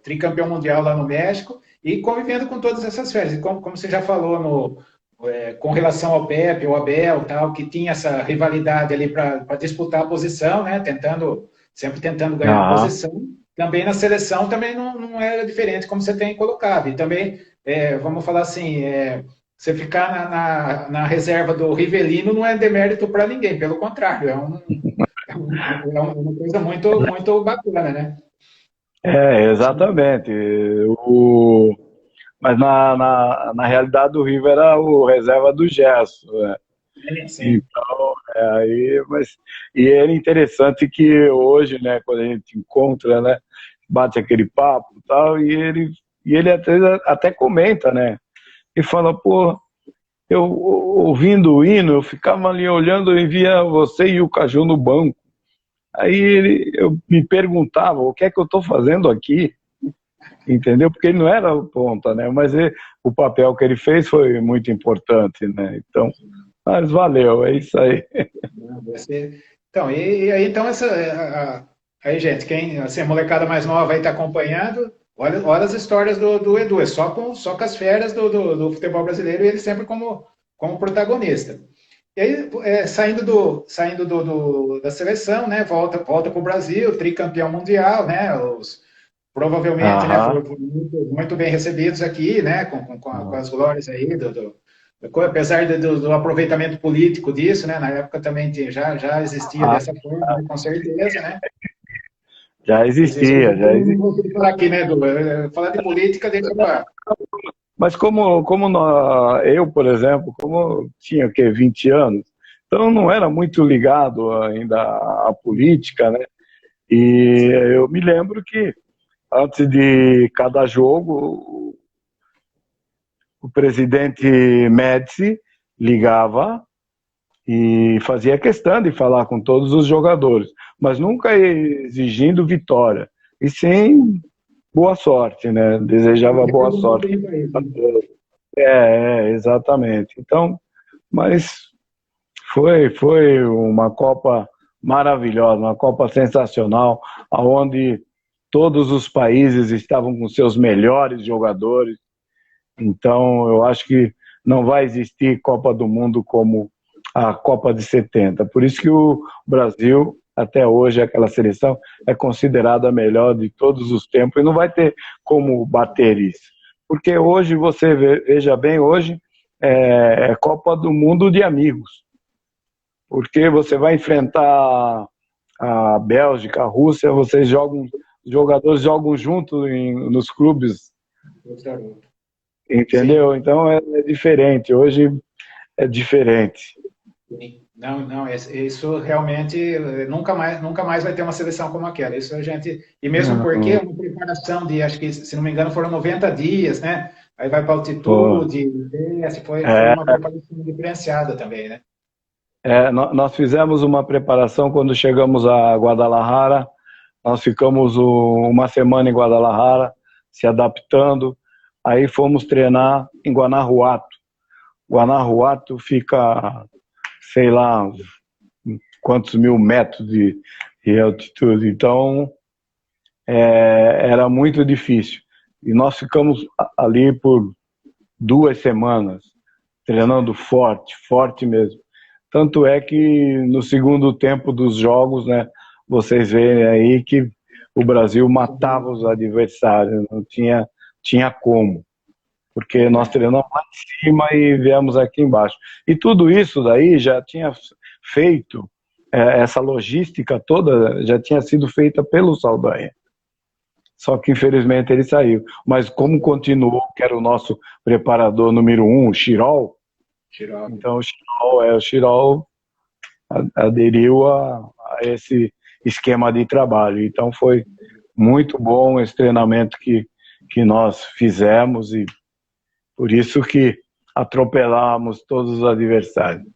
Tricampeão mundial lá no México e convivendo com todas essas férias. E como você já falou com relação ao Pepe, o Abel, tal, que tinha essa rivalidade ali para disputar a posição, né? Sempre tentando ganhar a posição. Também na seleção também não era diferente, como você tem colocado. E também, vamos falar assim, você ficar na reserva do Rivelino não é demérito para ninguém, pelo contrário, é uma coisa muito, muito bacana, né? Exatamente. Mas na realidade o River era o reserva do Gerson, né? Sim. Então, e era interessante que hoje, né, quando a gente encontra, né, bate aquele papo e tal, e ele até comenta, né? E fala, pô, eu ouvindo o hino, eu ficava ali olhando e via você e o Caju no banco. Aí eu me perguntava, o que é que eu estou fazendo aqui? Entendeu? Porque ele não era o ponta, né? Mas o papel que ele fez foi muito importante, né? Então, mas valeu, é isso aí. Então, aí, gente, quem, assim, a molecada mais nova aí está acompanhando, olha as histórias do Edu, só com as férias do futebol brasileiro e ele sempre como protagonista. E aí, da seleção, né, volta para o Brasil, tricampeão mundial, né, provavelmente, né, Aham. foram muito bem recebidos aqui, né, com as glórias aí, apesar do aproveitamento político disso, né, na época também já existia Ah, dessa forma, né, com certeza, né, já mas isso a existia, gente já não existia. consegue falar aqui, né, falar de política deixa para... Mas eu, por exemplo, como tinha o quê, 20 anos, então não era muito ligado ainda à política, né? E eu me lembro que antes de cada jogo, o presidente Médici ligava e fazia questão de falar com todos os jogadores, mas nunca exigindo vitória, e sim boa sorte, né? Desejava boa sorte. Exatamente. Então, mas foi uma Copa maravilhosa, uma Copa sensacional, onde todos os países estavam com seus melhores jogadores. Então, eu acho que não vai existir Copa do Mundo como a Copa de 70. Por isso que o Brasil, até hoje, aquela seleção, é considerada a melhor de todos os tempos e não vai ter como bater isso. Porque hoje, você veja bem, hoje é Copa do Mundo de amigos. Porque você vai enfrentar a Bélgica, a Rússia, os jogadores jogam junto nos clubes, Sim. entendeu? Então é diferente. Hoje é diferente. Não, não, isso realmente nunca mais vai ter uma seleção como aquela. Isso a gente, e mesmo porque é Não, uma preparação de, acho que, se não me engano, foram 90 dias, né? Aí vai para pô, altitude, desce, foi é, uma preparação diferenciada também, né? nós fizemos uma preparação quando chegamos a Guadalajara. Nós ficamos uma semana em Guadalajara, se adaptando. Aí fomos treinar em Guanajuato. Guanajuato fica, sei lá, quantos mil metros de altitude. Então, era muito difícil. E nós ficamos ali por 2 semanas, treinando forte, forte mesmo. Tanto é que no segundo tempo dos jogos, né, vocês veem aí que o Brasil matava os adversários, não tinha como, porque nós treinamos lá em cima e viemos aqui embaixo. E tudo isso daí já tinha feito, essa logística toda já tinha sido feita pelo Saldanha. Só que infelizmente ele saiu. Mas como continuou, que era o nosso preparador número um, o Chirol, Tirou. então o Chirol aderiu a esse esquema de trabalho. Então foi muito bom esse treinamento que nós fizemos e por isso que atropelamos todos os adversários.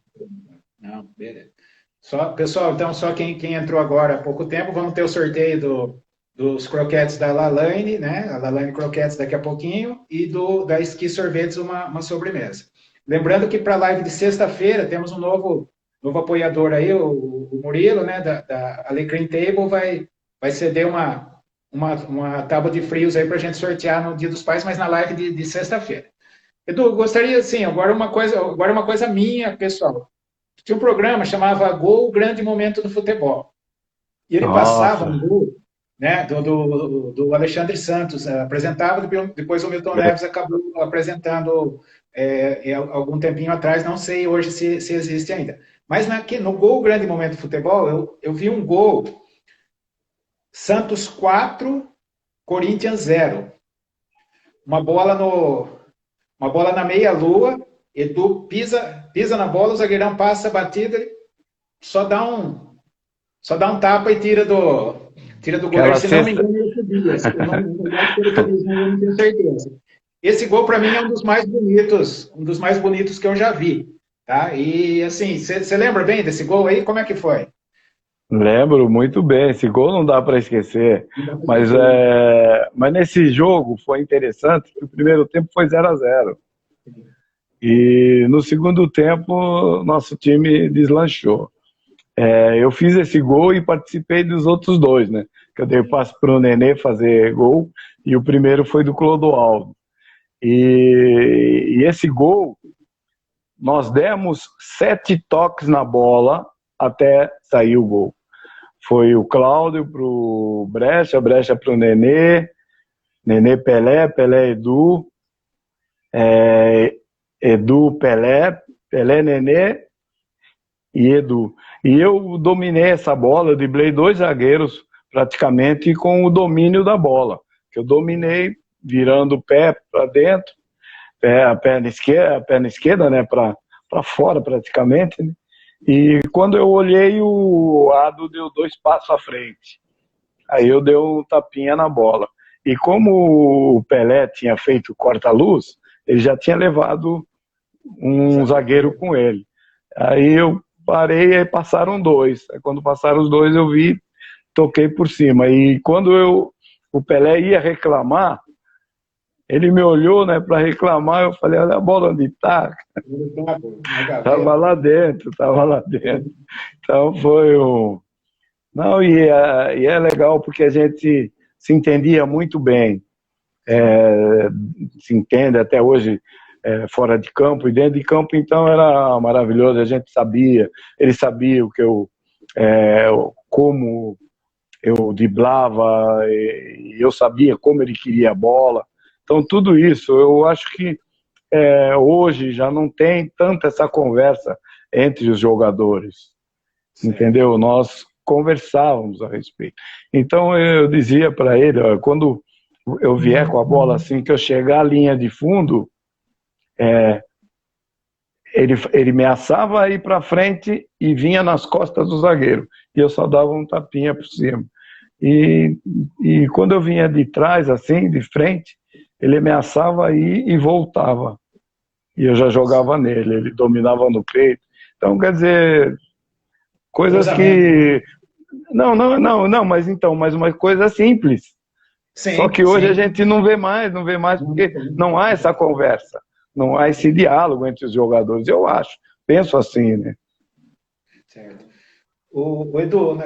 Não, beleza. Pessoal, então só quem entrou agora há pouco tempo, vamos ter o sorteio dos croquetes da Lalane, né? A Lalane Croquetes daqui a pouquinho, e da Esqui Sorvetes uma sobremesa. Lembrando que para a live de sexta-feira temos um novo apoiador aí, o Murilo, né? Da Alecrim Table, vai ceder uma tábua de frios aí para a gente sortear no Dia dos Pais, mas na live de sexta-feira. Edu, gostaria, assim, agora uma coisa minha, pessoal. Tinha um programa chamava Gol, Grande Momento do Futebol. E ele passava um Nossa, gol, né, do Alexandre Santos, apresentava, depois o Milton Neves acabou apresentando algum tempinho atrás, não sei hoje se existe ainda. Mas no Gol, Grande Momento do Futebol, eu vi um gol, Santos 4, Corinthians 0. Uma bola uma bola na meia-lua, Edu pisa na bola, o zagueirão passa a batida, ele só dá um tapa e tira do goleiro, aquela se não me cesta, engano, ele Tobias. Eu acho que ele Tobias, mas eu não tenho certeza. Esse gol, para mim, é um dos mais bonitos que eu já vi. Tá? E, assim, você lembra bem desse gol aí? Como é que foi? lembro muito bem, esse gol não dá para esquecer. Não dá pra Mas, esquecer, né? mas nesse jogo foi interessante que o primeiro tempo foi 0-0. E no segundo tempo, nosso time deslanchou. Eu fiz esse gol e participei dos outros dois, né? Que eu dei passe para o Nenê fazer gol e o primeiro foi do Clodoaldo. E esse gol nós demos 7 toques na bola até sair o gol. Foi o Cláudio para o Brecha, Brecha para o Nenê, Nenê Pelé, Pelé Edu, Edu Pelé, Pelé Nenê e Edu. E eu dominei essa bola, eu driblei 2 zagueiros praticamente com o domínio da bola. Eu dominei virando o pé para dentro, a perna esquerda, né, para fora praticamente, né? E quando eu olhei, o Ado deu 2 passos à frente. Aí eu dei um tapinha na bola. E como o Pelé tinha feito corta-luz, ele já tinha levado um zagueiro com ele. Aí eu parei, aí passaram 2. Aí quando passaram os 2, eu vi, toquei por cima. E quando o Pelé ia reclamar, ele me olhou, né, para reclamar, eu falei, olha a bola onde está. Estava lá dentro, estava lá dentro. Então foi um... Não, e é legal porque a gente se entendia muito bem. Se entende até hoje fora de campo e dentro de campo, então era maravilhoso, a gente sabia, ele sabia o que como eu driblava, e eu sabia como ele queria a bola. Então tudo isso, eu acho que hoje já não tem tanta essa conversa entre os jogadores, sim, entendeu? Nós conversávamos a respeito. Então eu dizia para ele, ó, quando eu vier com a bola assim, que eu chegar à linha de fundo, ele me assava a ir para frente e vinha nas costas do zagueiro, e eu só dava um tapinha por cima. E quando eu vinha de trás, assim, de frente, ele ameaçava ir e voltava. E eu já jogava nele, ele dominava no peito. Então, quer dizer, coisas que... Não, mas uma coisa simples. Sim, só que hoje, sim, a gente não vê mais porque não há essa conversa, não há esse diálogo entre os jogadores, eu acho. Penso assim, né? Certo. O Edu,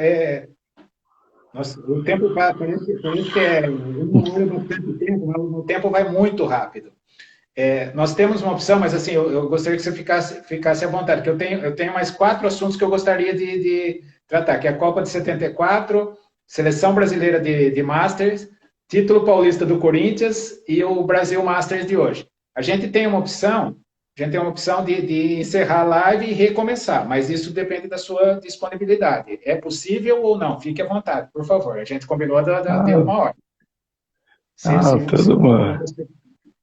nossa, o tempo passa, parece que uma hora bastante tempo, mas o tempo vai muito rápido. Nós temos uma opção, mas assim, eu gostaria que você ficasse à vontade, que eu tenho mais 4 assuntos que eu gostaria de tratar, que é a Copa de 74, Seleção Brasileira de Masters, Título Paulista do Corinthians e o Brasil Masters de hoje. A gente tem uma opção de encerrar a live e recomeçar, mas isso depende da sua disponibilidade. É possível ou não? Fique à vontade, por favor. A gente combinou de 1 hora. Tudo bom.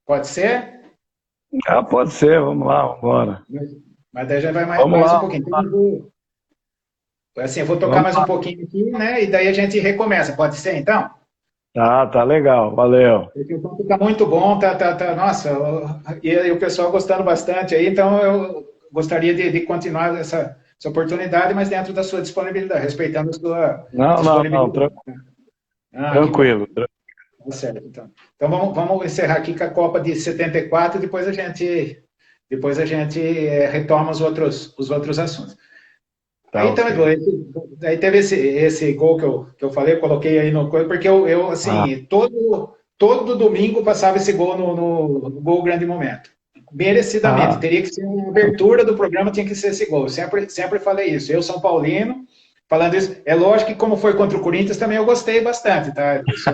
Pode ser? Pode ser, vamos lá, vamos embora. Mas daí já vai mais um pouquinho. Então, eu vou tocar mais um pouquinho aqui, né? E daí a gente recomeça. Pode ser, então? Tá legal, valeu. O papo tá muito bom, nossa, e o pessoal gostando bastante aí, então eu gostaria de continuar essa oportunidade, mas dentro da sua disponibilidade, respeitando a sua disponibilidade. Tranquilo. Tá certo, então. Então vamos encerrar aqui com a Copa de 74 e depois a gente retoma os outros assuntos. Tá, aí, então, okay. Edu, aí teve esse gol que eu falei, eu coloquei aí no coisa, porque eu assim, todo domingo passava esse gol no Gol Grande Momento. Merecidamente, teria que ser uma abertura do programa, tinha que ser esse gol. Eu sempre falei isso. Eu, São Paulino, falando isso. É lógico que como foi contra o Corinthians, também eu gostei bastante, tá? Isso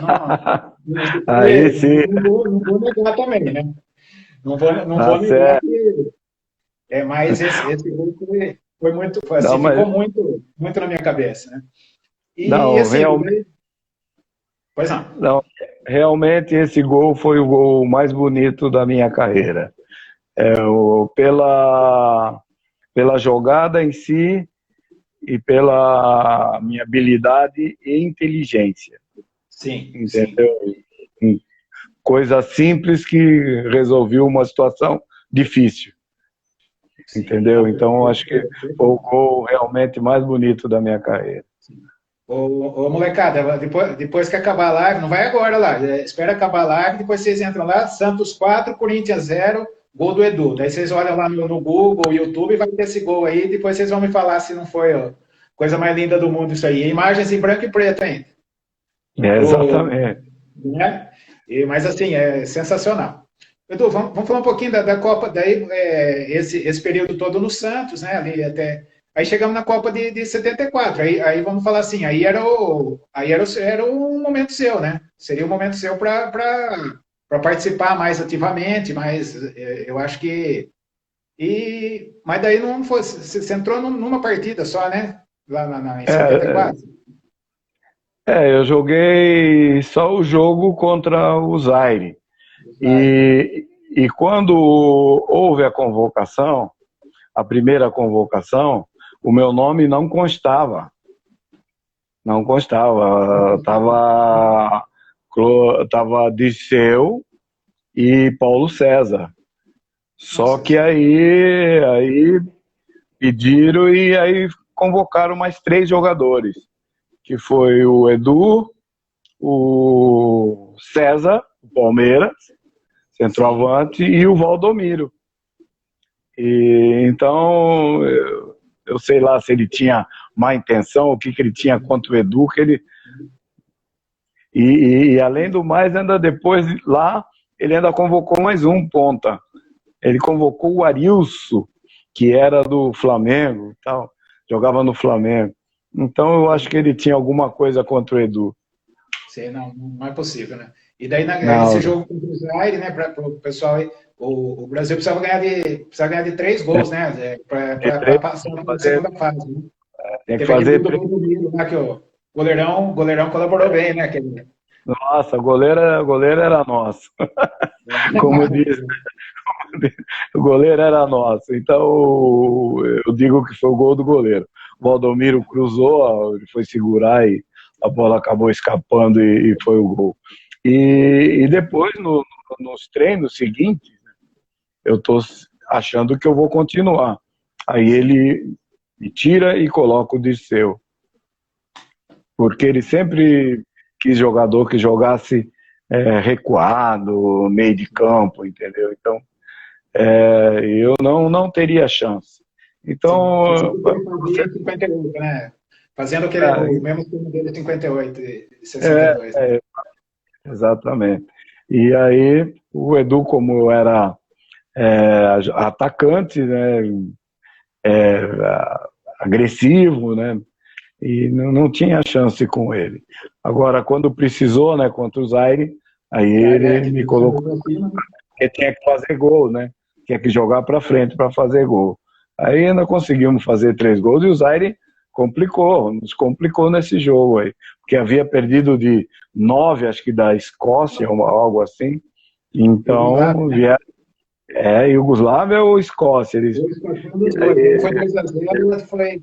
aí sim. Não vou negar também, né? Não vou negar que... mas esse gol ficou muito na minha cabeça, né? E assim, pois não. Realmente esse gol foi o gol mais bonito da minha carreira. Pela jogada em si e pela minha habilidade e inteligência. Sim. Entendeu? Sim. Coisa simples que resolveu uma situação difícil. Sim, entendeu? Então, acho que foi o gol realmente mais bonito da minha carreira. Ô molecada, depois que acabar a live, não vai agora lá, espera acabar a live, depois vocês entram lá, Santos 4, Corinthians 0, gol do Edu. Daí vocês olham lá no Google, YouTube, vai ter esse gol aí, depois vocês vão me falar se não foi a coisa mais linda do mundo isso aí. Imagens em branco e preto ainda. Exatamente. Né? Mas assim, é sensacional. Edu, vamos falar um pouquinho da Copa, daí esse período todo no Santos, né? Ali até. Aí chegamos na Copa de 74. Aí vamos falar assim, era um momento seu, né? Seria um momento seu para participar mais ativamente, mas eu acho que. Mas daí não foi. Você entrou numa partida só, né? Lá em É, 74. eu joguei só o jogo contra o Zaire. E quando houve a convocação, a primeira convocação, o meu nome não constava. Não constava. Tava Disseu e Paulo César. Só Nossa, que aí pediram e aí convocaram mais 3 jogadores, que foi o Edu, o César, o Palmeiras, sim. centroavante, e o Valdomiro. E então eu sei lá se ele tinha má intenção, o que ele tinha contra o Edu, e além do mais, ainda depois lá, ele ainda convocou mais um ponta. Ele convocou o Arilson, que era do Flamengo e tal, jogava no Flamengo. Então eu acho que ele tinha alguma coisa contra o Edu. Sim, não é possível, né? E daí, esse Não, jogo contra o Zaire, né, para o pessoal aí, o Brasil precisava ganhar de 3 gols, né, de para três, passar tem que para a fazer, segunda fase, né? E tem que teve aquele gol fazer do três. Valdomiro, né, que o goleirão colaborou bem, né? Nossa, goleiro era nosso. Como diz, o goleiro era nosso. Então eu digo que foi o gol do goleiro. O Valdomiro cruzou, ele foi segurar e a bola acabou escapando e foi o gol. E depois, nos treinos seguintes, eu estou achando que eu vou continuar. Aí ele me tira e coloca o Dirceu. Porque ele sempre quis jogador que jogasse recuado, meio de campo, entendeu? Então, eu não teria chance. Sim, fazendo Então, o que ele fazia em 58, né? Fazendo o mesmo esquema dele em 58 e é, 62, né? exatamente. E aí, o Edu, como era atacante, né, é, agressivo, né, e não tinha chance com ele. Agora, quando precisou, né, contra o Zaire, aí ele Que me deixa colocou, o acima, né? porque tinha que fazer gol, né? Tinha que jogar para frente para fazer gol. Aí ainda conseguimos fazer 3 gols e o Zaire nos complicou nesse jogo aí, porque havia perdido de 9, acho que da Escócia, algo assim. Yugoslávia, Então, né? Iugoslávia ou Escócia? Dois passando dos dois. Um foi 2-0 e o outro foi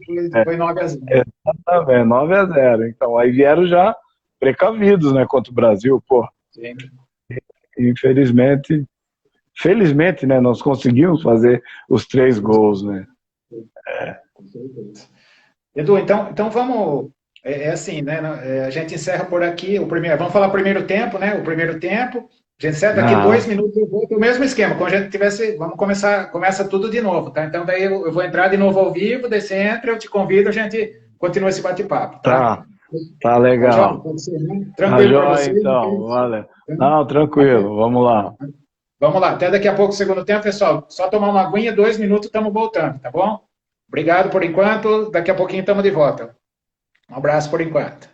9-0. 9-0. Então, aí vieram já precavidos, né, contra o Brasil, pô. Sim, Infelizmente, felizmente, né, nós conseguimos fazer os 3 gols, né. com certeza. Edu, então vamos. Assim, né? A gente encerra por aqui o primeiro. Vamos falar primeiro tempo, né? O primeiro tempo. A gente encerra daqui Ah, 2 minutos eu volto o mesmo esquema. Como a gente tivesse. Vamos começa tudo de novo, tá? Então daí eu vou entrar de novo ao vivo, daí você entra, eu te convido, a gente continua esse bate-papo, tá? tá, tá Tá, João? legal. Pode ser, né? Tá Tranquilo para joia, você? então, valeu. Então, Não, tranquilo, vamos lá. vamos lá, até daqui a pouco, segundo tempo, pessoal. Só tomar uma aguinha, 2 minutos, estamos voltando, tá bom? Obrigado por enquanto. Daqui a pouquinho estamos de volta. Um abraço por enquanto.